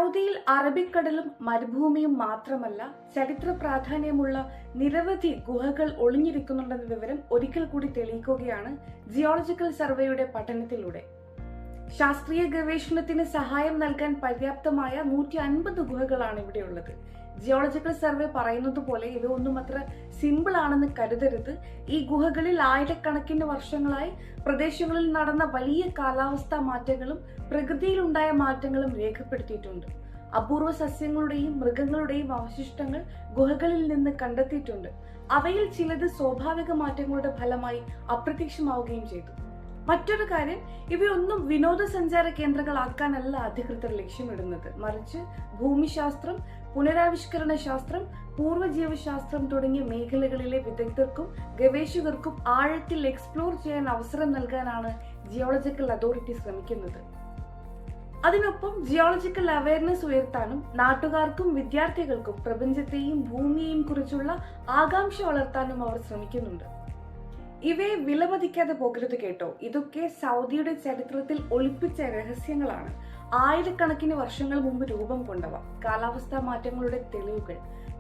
സൗദിയിൽ അറബിക്കടലും മരുഭൂമിയും മാത്രമല്ല ചരിത്ര പ്രാധാന്യമുള്ള നിരവധി ഗുഹകൾ ഒളിഞ്ഞിരിക്കുന്നുണ്ടെന്ന വിവരം ഒരിക്കൽ കൂടി തെളിയിക്കുകയാണ് ജിയോളജിക്കൽ സർവേയുടെ പഠനത്തിലൂടെ. ശാസ്ത്രീയ ഗവേഷണത്തിന് സഹായം നൽകാൻ പര്യാപ്തമായ 150 ഗുഹകളാണ് ഇവിടെയുള്ളത്. ജിയോളജിക്കൽ സർവേ പറയുന്നത് പോലെ ഇവയൊന്നും അത്ര സിമ്പിൾ ആണെന്ന് കരുതരുത്. ഈ ഗുഹകളിൽ ആയിരക്കണക്കിന് വർഷങ്ങളായി പ്രദേശങ്ങളിൽ നടന്ന വലിയ കാലാവസ്ഥാ മാറ്റങ്ങളും പ്രകൃതിയിലുണ്ടായ മാറ്റങ്ങളും രേഖപ്പെടുത്തിയിട്ടുണ്ട്. അപൂർവ സസ്യങ്ങളുടെയും മൃഗങ്ങളുടെയും അവശിഷ്ടങ്ങൾ ഗുഹകളിൽ നിന്ന് കണ്ടെത്തിയിട്ടുണ്ട്. അവയിൽ ചിലത് സ്വാഭാവിക മാറ്റങ്ങളുടെ ഫലമായി അപ്രത്യക്ഷമാവുകയും ചെയ്തു. മറ്റൊരു കാര്യം, ഇവയൊന്നും വിനോദസഞ്ചാര കേന്ദ്രങ്ങളാക്കാനല്ല അധികൃതർ ലക്ഷ്യമിടുന്നത്. മറിച്ച് ഭൂമിശാസ്ത്രം, പുനരാവിഷ്കരണ ശാസ്ത്രം, പൂർവ്വജീവശാസ്ത്രം തുടങ്ങിയ മേഖലകളിലെ വിദഗ്ധർക്കും ഗവേഷകർക്കും ആഴത്തിൽ എക്സ്പ്ലോർ ചെയ്യാൻ അവസരം നൽകാനാണ് ജിയോളജിക്കൽ അതോറിറ്റി ശ്രമിക്കുന്നത്. അതിനൊപ്പം ജിയോളജിക്കൽ അവയർനെസ് ഉയർത്താനും നാട്ടുകാർക്കും വിദ്യാർത്ഥികൾക്കും പ്രപഞ്ചത്തെയും ഭൂമിയെയും കുറിച്ചുള്ള ആകാംക്ഷ വളർത്താനും അവർ ശ്രമിക്കുന്നുണ്ട്. ഇവയെ വിലമതിക്കാതെ പോകരുത് കേട്ടോ. ഇതൊക്കെ സൗദിയുടെ ചരിത്രത്തിൽ ഒളിപ്പിച്ച രഹസ്യങ്ങളാണ്. ആയിരക്കണക്കിന് വർഷങ്ങൾ മുമ്പ് രൂപം കൊണ്ടവ, കാലാവസ്ഥാ മാറ്റങ്ങളുടെ തെളിവുകൾ,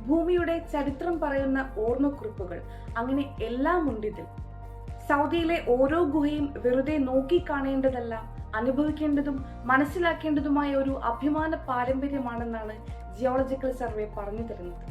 ഭൂമിയുടെ ചരിത്രം പറയുന്ന ഓർമ്മക്കുറിപ്പുകൾ, അങ്ങനെ എല്ലാം ഉണ്ട് ഇതിൽ. സൗദിയിലെ ഓരോ ഗുഹയും വെറുതെ നോക്കി കാണേണ്ടതല്ല, അനുഭവിക്കേണ്ടതും മനസ്സിലാക്കേണ്ടതുമായ ഒരു അഭിമാന പാരമ്പര്യമാണെന്നാണ് ജിയോളജിക്കൽ സർവേ പറഞ്ഞു തരുന്നത്.